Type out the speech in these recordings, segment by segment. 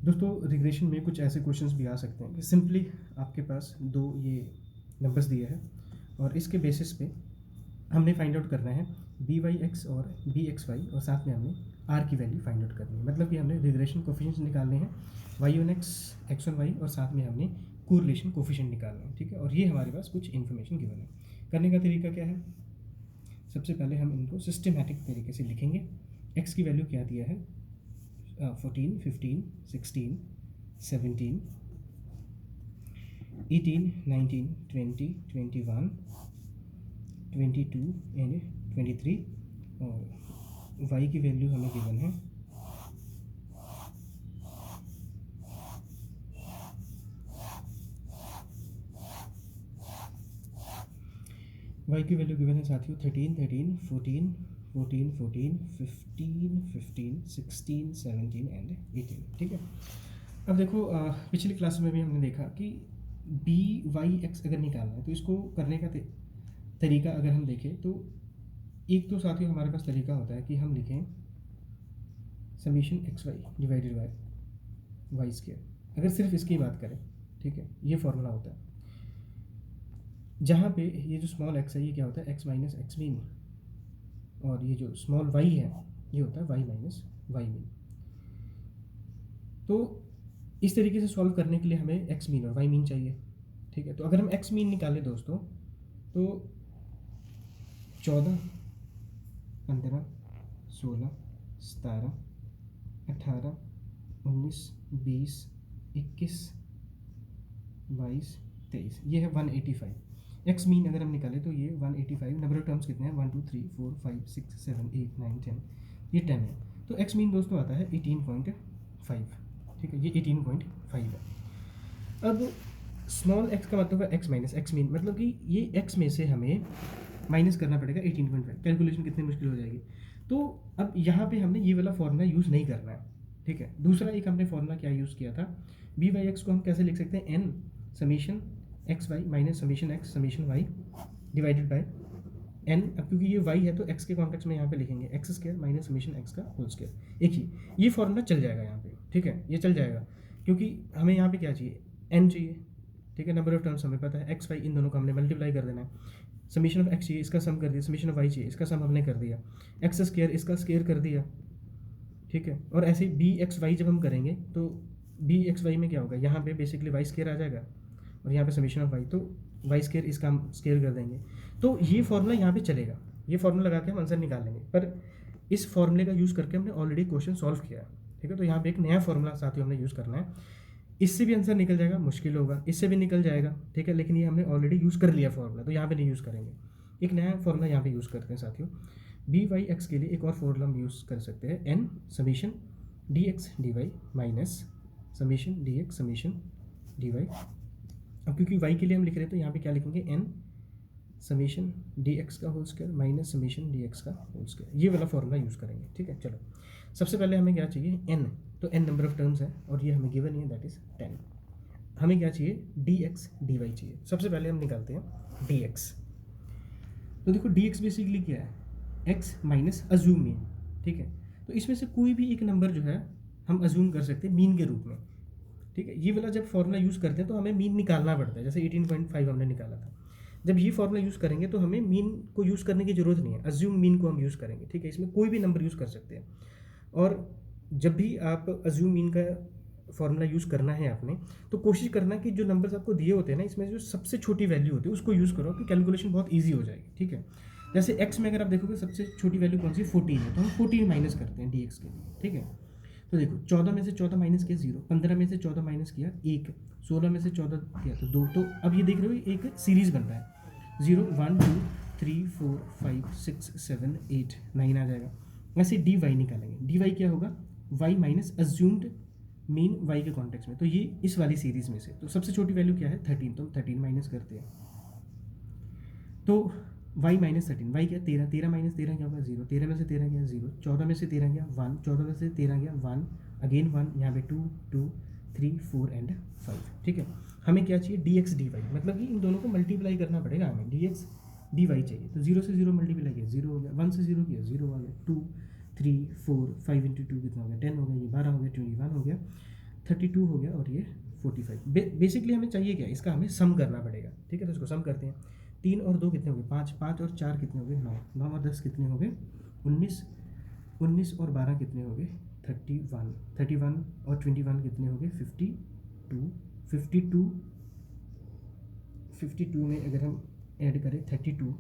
दोस्तों रिग्रेशन में कुछ ऐसे क्वेश्चंस भी आ सकते हैं कि सिंपली आपके पास दो ये नंबर्स दिए हैं और इसके बेसिस पे हमने फाइंड आउट करना है बी वाई एक्स और बी एक्स वाई और साथ में हमने आर की वैल्यू फाइंड आउट करनी है। मतलब कि हमने रिग्रेशन कोफिशिएंट्स निकालने हैं Y on X, X on Y और साथ में हमने कोरिलेशन कोफिशिएंट निकालना है। ठीक है, और ये हमारे पास कुछ इन्फॉर्मेशन गिवन है। करने का तरीका क्या है, सबसे पहले हम इनको सिस्टमेटिक तरीके से लिखेंगे। एक्स की वैल्यू क्या दिया है, 14, 15, 16, 17, 18, 19, 20, 21, 22 एंड 23 और y की वैल्यू हमें गिवन है y की वैल्यू गिवन है साथियों 13, 13, 14, 14, 14, 15, 15, 16, 17 एंड 18। ठीक है, अब देखो पिछली क्लास में भी हमने देखा कि बी वाई एक्स अगर निकालना है तो इसको करने का तरीका अगर हम देखें तो एक तो साथियों हमारे पास तरीका होता है कि हम लिखें summation X Y divided by Y square, अगर सिर्फ इसकी बात करें। ठीक है, ये फॉर्मूला होता है जहाँ पे ये जो स्मॉल एक्स है ये क्या होता है एक्स माइनस एक्स मीन, और ये जो स्मॉल वाई है ये होता है वाई माइनस वाई मीन। तो इस तरीके से सॉल्व करने के लिए हमें एक्स मीन और वाई मीन चाहिए। ठीक है, तो अगर हम एक्स मीन निकालें दोस्तों तो 14, 15, 16, 17, 18, 19, 20, 21, 22, 23, ये है 185। एक्स मीन अगर हम निकालें तो ये 185। नंबर ऑफ टर्म्स कितने हैं 1 2 3 4 5 6 7 8 9 10, ये 10 है। तो एक्स मीन दोस्तों आता है 18.5। ठीक है, ये 18.5 है। अब स्मॉल एक्स का मतलब है एक्स माइनस एक्स मीन, मतलब कि ये एक्स में से हमें माइनस करना पड़ेगा 18.5। कैलकुलेशन कितनी मुश्किल हो जाएगी। तो अब यहाँ पे हमने ये वाला फॉर्मूला यूज़ नहीं करना है। ठीक है, दूसरा एक हमने फॉर्मूला क्या यूज़ किया था, बी वाई एक्स को हम कैसे लिख सकते हैं, N summation X Y minus summation X summation Y divided by N. अब क्योंकि ये वाई है तो एक्स के कॉन्टेक्स्ट में यहाँ पे लिखेंगे x square minus summation x का होल स्क्वायर। एक ही ये फॉर्मूला चल जाएगा यहाँ पे। ठीक है, ये चल जाएगा क्योंकि हमें यहाँ पे क्या चाहिए, एन चाहिए। ठीक है, नंबर ऑफ टर्म्स हमें पता है, एक्स वाई इन दोनों का हमने मल्टीप्लाई कर देना है। समीशन ऑफ एक्स चाहिए, इसका सम कर दिया। समीशन ऑफ वाई चाहिए, इसका सम हमने कर दिया। एक्स स्क्वायर, इसका स्क्वायर कर दिया। ठीक है, और ऐसे बी एक्स वाई जब हम करेंगे तो बी एक्स वाई में क्या होगा, यहाँ पे बेसिकली वाई स्क्वायर आ जाएगा और यहाँ पे समीशन ऑफ वाई, तो वाई स्क्वायर इसका हम स्क्वायर कर देंगे। तो ये फॉर्मूला यहाँ पे चलेगा, ये फॉर्मूला लगा के हम आंसर निकाल लेंगे। पर इस फॉर्मूले का यूज़ करके हमने ऑलरेडी क्वेश्चन सॉल्व किया है। ठीक है, तो यहाँ पे एक नया फॉर्मूला साथियों हमने यूज़ करना है। इससे भी आंसर निकल जाएगा, मुश्किल होगा, इससे भी निकल जाएगा। ठीक है, लेकिन ये हमने ऑलरेडी यूज़ कर लिया फॉर्मूला, तो यहाँ पे नहीं यूज़ करेंगे। एक नया फॉर्मूला यहाँ पे यूज़ करते हैं साथियों। बी वाई एक्स के लिए एक और फॉर्मूला हम यूज़ कर सकते हैं, N summation D X D Y minus summation D X summation D Y. अब क्योंकि वाई के लिए हम लिख रहे हैं तो यहाँ पे क्या लिखेंगे, एन समीशन डी एक्स का whole square minus summation D X का होल स्क्वायर, ये वाला फॉर्मूला यूज़ करेंगे। ठीक है, चलो सबसे पहले हमें क्या चाहिए, एन। तो एन नंबर ऑफ टर्म्स है और ये हमें गिवन है, दैट इज़ 10। हमें क्या चाहिए, डी एक्स डी वाई चाहिए। सबसे पहले हम निकालते हैं डी एक्स। तो देखो डी एक्स बेसिकली क्या है, एक्स माइनस अज्यूम मीन। ठीक है, तो इसमें से कोई भी एक नंबर जो है हम अज्यूम कर सकते हैं मीन के रूप में। ठीक है, ये वाला जब फॉर्मूला यूज़ करते हैं तो हमें मीन निकालना पड़ता है, जैसे 18.5 हमने निकाला था। जब ये फॉर्मूला यूज़ करेंगे तो हमें मीन को यूज़ करने की ज़रूरत नहीं है, अज्यूम मीन को हम यूज़ करेंगे। ठीक है, इसमें कोई भी नंबर यूज़ कर सकते हैं। और जब भी आप अज्यूम मीन का फॉर्मूला यूज़ करना है आपने, तो कोशिश करना कि जो नंबर्स आपको दिए होते हैं ना, इसमें जो सबसे छोटी वैल्यू होती है उसको यूज़ करो कि कैलकुलेशन बहुत ईजी हो जाएगी। ठीक है, जैसे एक्स में अगर आप देखोगे सबसे छोटी वैल्यू कौन सी, 14 है, तो हम 14 माइनस करते हैं डी एक्स के लिए। ठीक है, तो देखो 14 में से 14 माइनस किया 0, 15 में से 14 माइनस किया 1, 16 में से 14 किया तो 2। तो अब ये देख रहे हो एक सीरीज बन रहा है, 0 1 2 3 4 5 6 7 8 9 आ जाएगा। वैसे डी वाई निकालेंगे, डी वाई क्या होगा, Y minus assumed mean Y के कॉन्टेक्स्ट में, तो ये इस वाली सीरीज में से। तो सबसे छोटी वैल्यू क्या है 13, तो 13 माइनस करते हैं तो वाई माइनस 13, वाई क्या 13, 13 माइनस 13 क्या होगा 0, 13 में से 13 गया 0, 14 में से 13 गया 1, 14 में से 13 गया 1, अगेन 1, यहाँ पे 2 2 3 4 एंड 5। ठीक है, हमें क्या चाहिए, डी एक्स डी वाई, मतलब कि इन दोनों को मल्टीप्लाई करना पड़ेगा हमें, डी एक्स डी वाई चाहिए। तो 0 से 0 मल्टीप्लाई किया 0 हो गया, 1 से 0 किया 0 आ गया, 2 3 4 5 इंटू 2 कितना हो गया 10 हो गया, ये 12 हो गया, 21 हो गया। 32 हो गया और ये 45। बेसिकली हमें चाहिए क्या, इसका हमें सम करना पड़ेगा, ठीक है। तो इसको सम करते हैं। 3 और 2 कितने हो गए 5, 5 और 4 कितने हो गए 9, 9 और 10 कितने हो गए 19, 19 और 12 कितने हो गए 31, 31 और 21 कितने हो गए 52, 52, 52 में अगर हम ऐड करें 32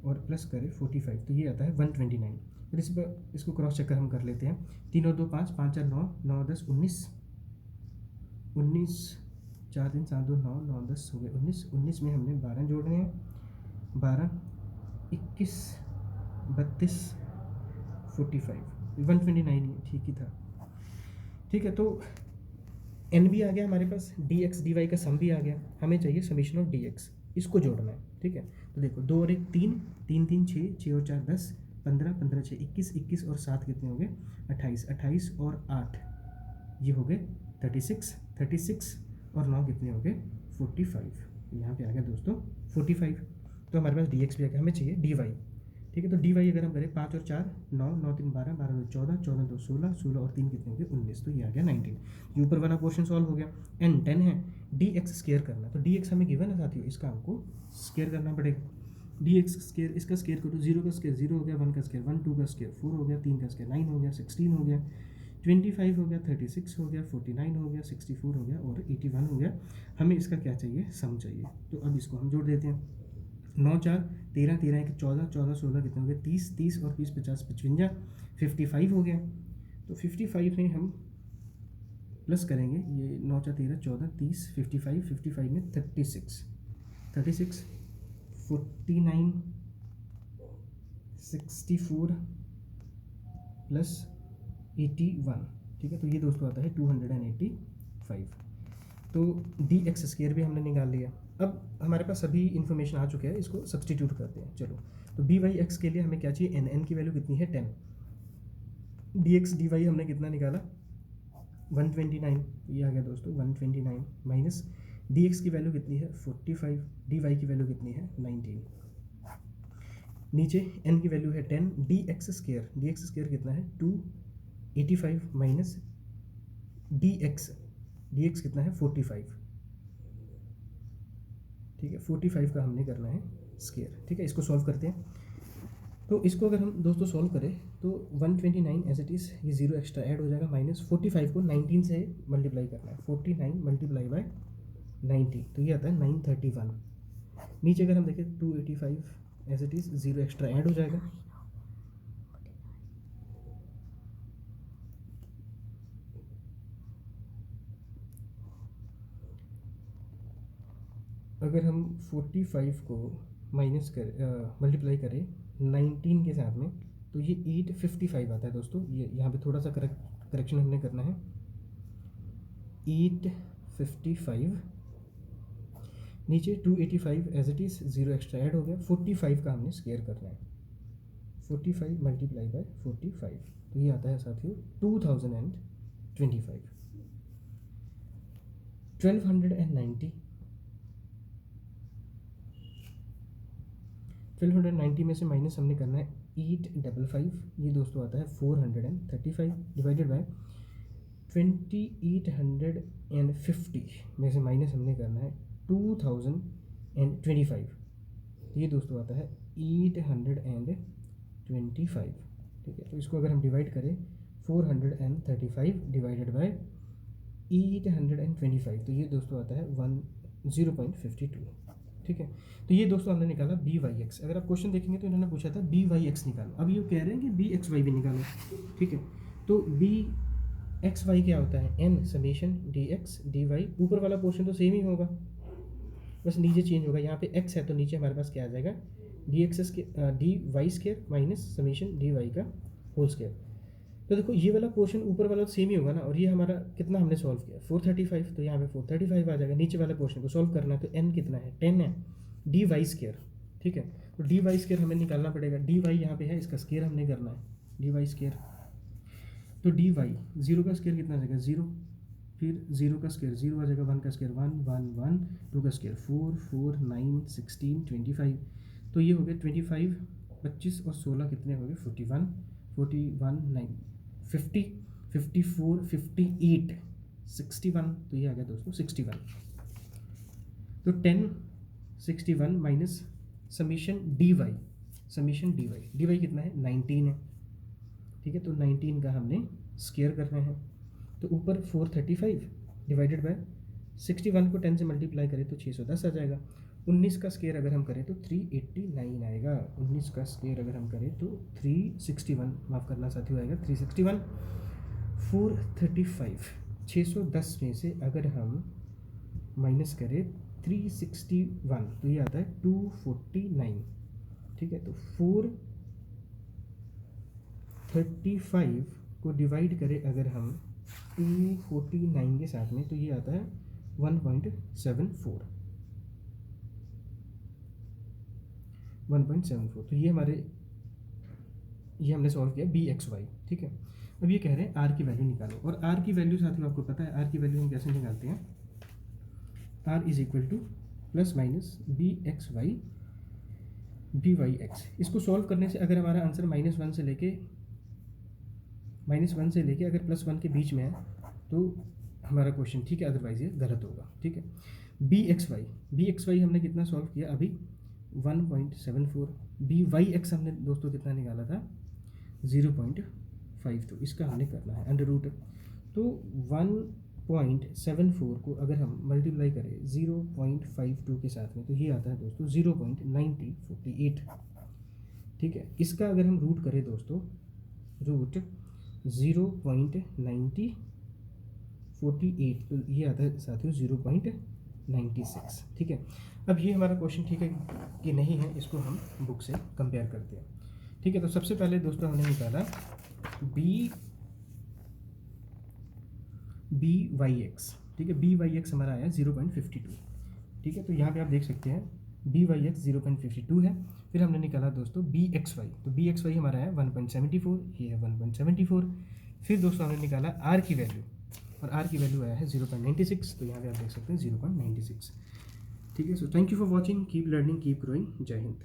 और प्लस करें 45 तो ये आता है 129। फिर इस पर इसको क्रॉस चेक कर हम कर लेते हैं। 3 और 2 5, 5 और 9, 9 10 19, 19 4 3 7 2 9, 9 10 हो गए 19, 19 में हमने 12 जोड़ने हैं, 12 21 32 45, 129 ही ठीक ही था, ठीक है। तो एन भी आ गया हमारे पास, डी एक्स डी वाई का सम भी आ गया, हमें चाहिए समीशन ऑफ डी एक्स, इसको जोड़ना है, ठीक है। तो देखो 2 और 1 3, 3 3 6, 6 और 4 10, 15 15 6 21, 21 और 7 कितने हो गए 28, 28 और 8 ये हो गए 36, 36 और 9 कितने हो गए 45। यहाँ पे आ गया दोस्तों 45। तो हमारे पास डी एक्स भी आ गया, हमें चाहिए डी वाई, ठीक है। तो डी वाई अगर हम करें 5 और 4 9, 9 3 12, 12 2 14, 14 2 16, 16 और 3 कितने हो गए 19, तो ये आ गया 19। ये ऊपर वाला पोर्शन सॉल्व हो गया। एन 10 है, डी एक्स स्केयर करना, तो डी एक्स हमें गिवन है साथियों, इसका हमको स्केयर करना पड़ेगा। डी एक्स स्केयर, इसका स्केयर करो, 0 का स्केयर 0 हो गया, 1 का स्केयर 1, 2 का स्केयर 4 हो गया, 3 का स्केयर 9 हो गया, 16 हो गया, 25 हो गया, 36 हो गया, 49 हो गया, 64 हो गया और 81 हो गया। हमें इसका क्या चाहिए सम चाहिए, तो अब इसको हम जोड़ देते हैं। 9 4 13, 13 1 14, 14 16 कितने हो गए 30, 30 और 20 50 55, 55 हो गया। तो 55 में हम प्लस करेंगे, ये 9 4 13 14 30, 55, 55 में 36, 36 49 64 प्लस 81, ठीक है। तो ये दोस्तों आता है 285। तो डी एक्स स्केयर भी हमने निकाल लिया। अब हमारे पास सभी इन्फॉर्मेशन आ चुके हैं, इसको सब्सटीट्यूट करते हैं। चलो, तो बी वाई एक्स के लिए हमें क्या चाहिए, एन, एन की वैल्यू कितनी है 10, डी एक्स डी वाई हमने कितना निकाला 129, ये आ गया दोस्तों 129 माइनस डी एक्स की वैल्यू कितनी है 45, डी वाई की वैल्यू कितनी है 19, नीचे एन की वैल्यू है 10, डी एक्स स्केयर कितना है 285 माइनस डी एक्स कितना है 45, ठीक है। 45 का हमने करना है स्केयर, ठीक है। इसको सॉल्व करते हैं। तो इसको अगर हम दोस्तों सॉल्व करें तो 129 एज इट इज़, ये 0 एक्स्ट्रा ऐड हो जाएगा, माइनस 45 को 19 से मल्टीप्लाई करना है, 49 मल्टीप्लाई बाय 90, तो ये आता है 931। नीचे अगर हम देखें 285 as it is, 0 extra add हो जाएगा, अगर हम 45 को माइनस कर मल्टीप्लाई करें 19 के साथ में तो ये 855 आता है दोस्तों। ये यहाँ पे थोड़ा सा करेक्शन हमने करना है, 855 नीचे 285 as it is, 0 extra add हो गया, 45 का हमने स्केयर करना है, 45 मल्टीप्लाई बाय 45, तो ये आता है साथियों 2025, 1290, 1290 में से माइनस हमने करना है 855, ये दोस्तों आता है 435 डिवाइडेड बाय 2850 में से माइनस हमने करना है 2025, ये दोस्तों आता है 825, ठीक है। तो इसको अगर हम डिवाइड करें 435 डिवाइडेड बाय 825, तो ये दोस्तों आता है 0.52, ठीक है। तो ये दोस्तों हमने निकाला बी वाई एक्स। अगर आप क्वेश्चन देखेंगे तो इन्होंने पूछा था बी वाई एक्स निकालो, अब ये कह रहे हैं कि बी एक्स वाई भी निकालो, ठीक है। तो बी एक्स वाई क्या होता है, N summation D X D Y, ऊपर वाला पोर्शन तो सेम ही होगा, बस नीचे चेंज होगा। यहाँ पे एक्स है तो नीचे हमारे पास क्या आ जाएगा D X D Y square minus summation D Y का होल स्केयर। तो देखो ये वाला पोर्शन ऊपर वाला तो सेम ही होगा ना, और ये हमारा कितना हमने सॉल्व किया 435, तो यहाँ पे 435 आ जाएगा। नीचे वाले पोर्शन को सॉल्व करना है तो एन कितना है 10 है, डी वाई स्केयर, ठीक है। तो डी वाई स्केयर हमें निकालना पड़ेगा, डी वाई यहाँ पे है, इसका स्केयर हमने करना है डी वाई स्केयर। तो डी वाई 0 का स्केयर कितना आ जाएगा 0, फिर 0 का स्केयर 0 आ जाएगा, 1 का स्केयर 1 1 1, 2 का स्केयर 4 4 9 16 25, तो ये हो गए 25 25 और 16 कितने हो गए 41 41 9 50 54 58 61, तो ये आ गया दोस्तों 61। तो 10 61 minus summation D Y, D Y कितना है 19 है, ठीक है। तो 19 का हमने स्क्वायर करना है, तो ऊपर 435 डिवाइडेड बाय 61 को 10 से मल्टीप्लाई करें तो 610 आ जाएगा। 19 का स्क्वायर अगर हम करें तो 389 आएगा। 19 का स्क्वायर अगर हम करें तो 361, माफ़ करना साथियों, आएगा 361। 435 610 में से अगर हम माइनस करें 361 तो ये आता है 249, ठीक है। तो 435 को डिवाइड करें अगर हम 249 के साथ में तो ये आता है 1.74, 1.74। तो ये हमने सॉल्व किया बी एक्स वाई, ठीक है। अब ये कह रहे हैं आर की वैल्यू निकालो, और आर की वैल्यू साथियों आपको पता है आर की वैल्यू हम कैसे निकालते हैं, R is equal to plus minus B X Y B Y X. इसको सॉल्व करने से अगर हमारा आंसर -1 से लेके अगर +1 के बीच में है तो हमारा क्वेश्चन ठीक है, अदरवाइज ये गलत होगा, ठीक है। बी एक्स वाई हमने कितना सॉल्व किया अभी 1.74, बी वाई एक्स हमने दोस्तों कितना निकाला था 0.5, तो इसका हमने करना है अंडर रूट। तो 1.74 को अगर हम मल्टीप्लाई करें 0.52 के साथ में तो ये आता है दोस्तों 0.9048, ठीक है। इसका अगर हम रूट करें दोस्तों, रूट 0.9048 तो ये आता है साथियों 0.96, ठीक है। अब ये हमारा क्वेश्चन ठीक है कि नहीं है, इसको हम बुक से कंपेयर करते हैं, ठीक है। तो सबसे पहले दोस्तों हमने निकाला बी वाई एक्स, ठीक है। बी वाई एक्स हमारा आया 0.52, ठीक है। तो यहाँ पे आप देख सकते हैं बी वाई एक्स 0.52 है। फिर हमने निकाला दोस्तों बी एक्स वाई, तो बी एक्स वाई हमारा है 1.74, ये है 1.74। फिर दोस्तों हमने निकाला आर की वैल्यू, और आर की वैल्यू आया है 0.96, तो यहाँ पे आप देख सकते हैं 0.96, ठीक है। So thank you for watching, keep learning keep growing, जय हिंद।